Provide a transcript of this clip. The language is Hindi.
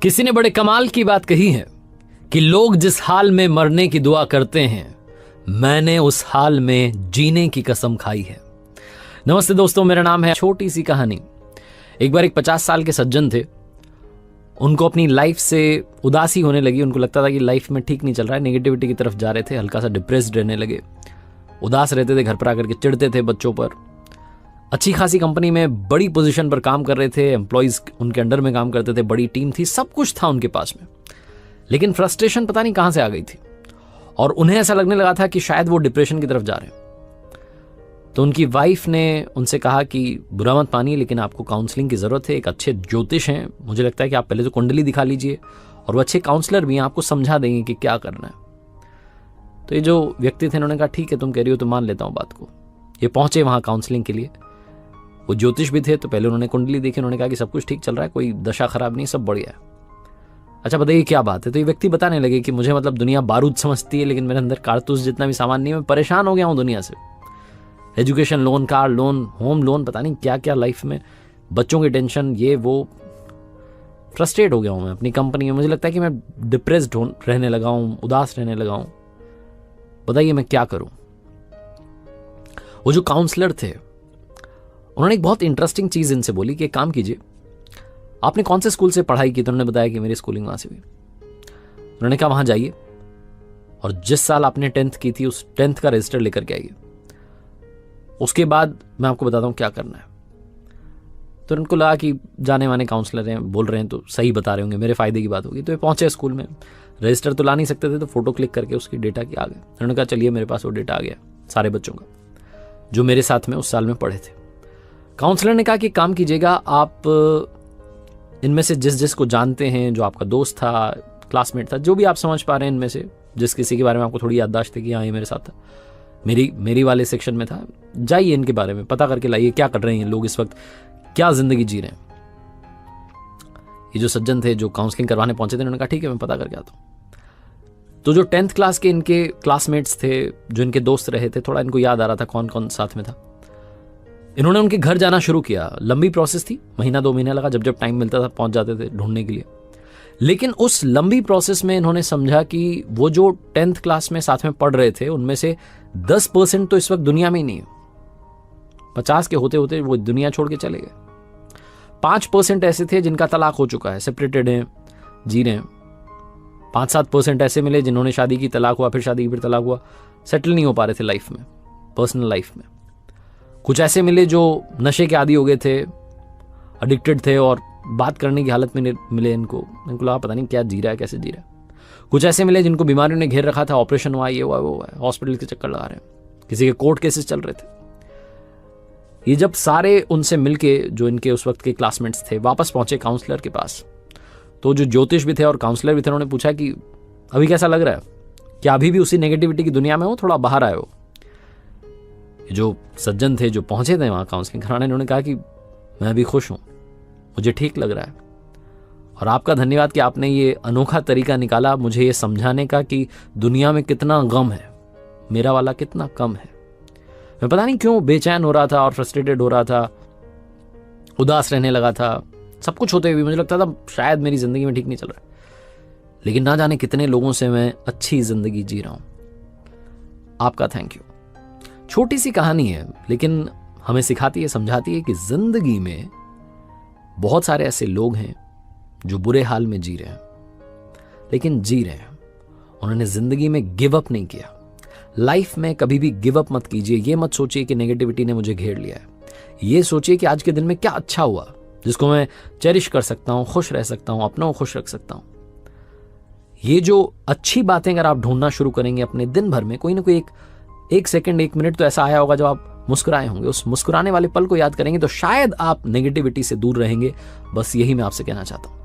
किसी ने बड़े कमाल की बात कही है कि लोग जिस हाल में मरने की दुआ करते हैं, मैंने उस हाल में जीने की कसम खाई है। नमस्ते दोस्तों, मेरा नाम है। छोटी सी कहानी। एक बार एक 50 साल के सज्जन थे। उनको अपनी लाइफ से उदासी होने लगी। उनको लगता था कि लाइफ में ठीक नहीं चल रहा है, नेगेटिविटी की तरफ जा रहे थे, हल्का सा डिप्रेस्ड रहने लगे, उदास रहते थे, घर पर आकर के चिढ़ते थे बच्चों पर। अच्छी खासी कंपनी में बड़ी पोजीशन पर काम कर रहे थे, एम्प्लॉइज उनके अंडर में काम करते थे, बड़ी टीम थी, सब कुछ था उनके पास में, लेकिन फ्रस्ट्रेशन पता नहीं कहां से आ गई थी और उन्हें ऐसा लगने लगा था कि शायद वो डिप्रेशन की तरफ जा रहे हैं। तो उनकी वाइफ ने उनसे कहा कि बुरा मत मानिए, लेकिन आपको काउंसलिंग की जरूरत है। एक अच्छे ज्योतिष हैं, मुझे लगता है कि आप पहले तो कुंडली दिखा लीजिए, और वो अच्छे काउंसलर भी हैं, आपको समझा देंगे कि क्या करना है। तो ये जो व्यक्ति थे, उन्होंने कहा ठीक है, तुम कह रही हो तो मान लेता हूं बात को। ये पहुंचे वहां काउंसलिंग के लिए। वो ज्योतिष भी थे, तो पहले उन्होंने कुंडली देखी, उन्होंने कहा कि सब कुछ ठीक चल रहा है, कोई दशा खराब नहीं, सब बढ़िया है। अच्छा बताइए क्या बात है। तो ये व्यक्ति बताने लगे कि मुझे दुनिया बारूद समझती है, लेकिन मेरे अंदर कारतूस जितना भी सामान नहीं है, मैं परेशान हो गया हूं दुनिया से। Education loan, car loan, home loan, पता नहीं क्या क्या लाइफ में, बच्चों की टेंशन, ये वो, फ्रस्ट्रेट हो गया हूं मैं अपनी कंपनी में। मुझे लगता है कि मैं डिप्रेस्ड रहने लगा हूं, उदास रहने लगा हूं, बताइए मैं क्या करूं। वो जो काउंसलर थे, उन्होंने एक बहुत इंटरेस्टिंग चीज इनसे बोली कि एक काम कीजिए, आपने कौन से स्कूल से पढ़ाई की। तो उन्होंने बताया कि मेरी स्कूलिंग वहां से हुई। उन्होंने कहा वहां जाइए और जिस साल आपने 10th की थी उस 10th का रजिस्टर लेकर के आइए, उसके बाद मैं आपको बताता हूं क्या करना है। तो उनको लगा कि जाने माने काउंसलर हैं, बोल रहे हैं तो सही बता रहे होंगे, मेरे फायदे की बात होगी। तो ये पहुंचे स्कूल में, रजिस्टर तो ला नहीं सकते थे, तो फोटो क्लिक करके उसकी डेटा की आ गए। उन्होंने कहा चलिए, मेरे पास वो डेटा आ गया सारे बच्चों का जो मेरे साथ में उस साल में पढ़े थे। काउंसलर ने कहा कि काम कीजिएगा, आप इनमें से जिस जिस को जानते हैं, जो आपका दोस्त था, क्लासमेट था, जो भी आप समझ पा रहे हैं, इनमें से जिस किसी के बारे में आपको थोड़ी याददाश्त थी कि हाँ ये मेरे साथ था, मेरी वाले सेक्शन में था, जाइए इनके बारे में पता करके लाइए क्या कर रहे हैं लोग इस वक्त, क्या जिंदगी जी रहे हैं। ये जो सज्जन थे जो काउंसलिंग करवाने पहुंचे थे, उन्होंने कहा ठीक है, मैं पता करके आता हूं। तो जो 10th क्लास के इनके क्लासमेट्स थे, जो इनके दोस्त रहे थे, थोड़ा इनको याद आ रहा था कौन कौन साथ में था। इन्होंने उनके घर जाना शुरू किया। लंबी प्रोसेस थी, महीना 2 महीना लगा, जब जब टाइम मिलता था पहुंच जाते थे ढूंढने के लिए। लेकिन उस लंबी प्रोसेस में इन्होंने समझा कि वो जो 10th क्लास में साथ में पढ़ रहे थे, उनमें से 10% तो इस वक्त दुनिया में ही नहीं है। 50 के होते होते वो दुनिया छोड़ के चले गए। 5% ऐसे थे जिनका तलाक हो चुका है, सेपरेटेड हैं, जी रहे हैं। 5-7% ऐसे मिले जिन्होंने शादी की, तलाक हुआ, फिर शादी की, फिर तलाक हुआ, सेटल नहीं हो पा रहे थे लाइफ में, पर्सनल लाइफ में। कुछ ऐसे मिले जो नशे के आदी हो गए थे, एडिक्टेड थे, और बात करने की हालत में मिले इनको लगा पता नहीं क्या जी रहा है, कैसे जी रहा है। कुछ ऐसे मिले जिनको बीमारियों ने घेर रखा था, ऑपरेशन हुआ, ये हुआ, वो हुआ, हॉस्पिटल के चक्कर लगा रहे हैं, किसी के कोर्ट केसेस चल रहे थे। ये जब सारे उनसे मिलके, जो इनके उस वक्त के क्लासमेट्स थे, वापस पहुंचे काउंसलर के पास, तो जो ज्योतिष भी थे और काउंसलर भी थे, उन्होंने पूछा कि अभी कैसा लग रहा है, क्या अभी भी उसी नेगेटिविटी की दुनिया में हो, थोड़ा बाहर आए हो। जो सज्जन थे जो पहुंचे थे वहां काउंसलिंग कराने, उन्होंने कहा कि मैं अभी खुश हूं, मुझे ठीक लग रहा है, और आपका धन्यवाद कि आपने ये अनोखा तरीका निकाला मुझे ये समझाने का कि दुनिया में कितना गम है, मेरा वाला कितना कम है। मैं पता नहीं क्यों बेचैन हो रहा था और फ्रस्ट्रेटेड हो रहा था, उदास रहने लगा था, सब कुछ होते हुए मुझे लगता था शायद मेरी जिंदगी में ठीक नहीं चल रहा है, लेकिन ना जाने कितने लोगों से मैं अच्छी जिंदगी जी रहा हूं। आपका थैंक यू। छोटी सी कहानी है, लेकिन हमें सिखाती है, समझाती है कि जिंदगी में बहुत सारे ऐसे लोग हैं जो बुरे हाल में जी रहे हैं, लेकिन जी रहे हैं। उन्होंने जिंदगी में गिव अप नहीं किया। लाइफ में कभी भी गिव अप मत कीजिए। ये मत सोचिए कि नेगेटिविटी ने मुझे घेर लिया है। ये सोचिए कि आज के दिन में क्या अच्छा हुआ जिसको मैं चेरिश कर सकता हूं, खुश रह सकता हूं, अपनों को खुश रख सकता हूं। ये जो अच्छी बातें अगर आप ढूंढना शुरू करेंगे अपने दिन भर में, कोई ना कोई एक सेकंड, 1 मिनट तो ऐसा आया होगा जब आप मुस्कुराए होंगे, उस मुस्कुराने वाले पल को याद करेंगे तो शायद आप नेगेटिविटी से दूर रहेंगे। बस यही मैं आपसे कहना चाहता हूं।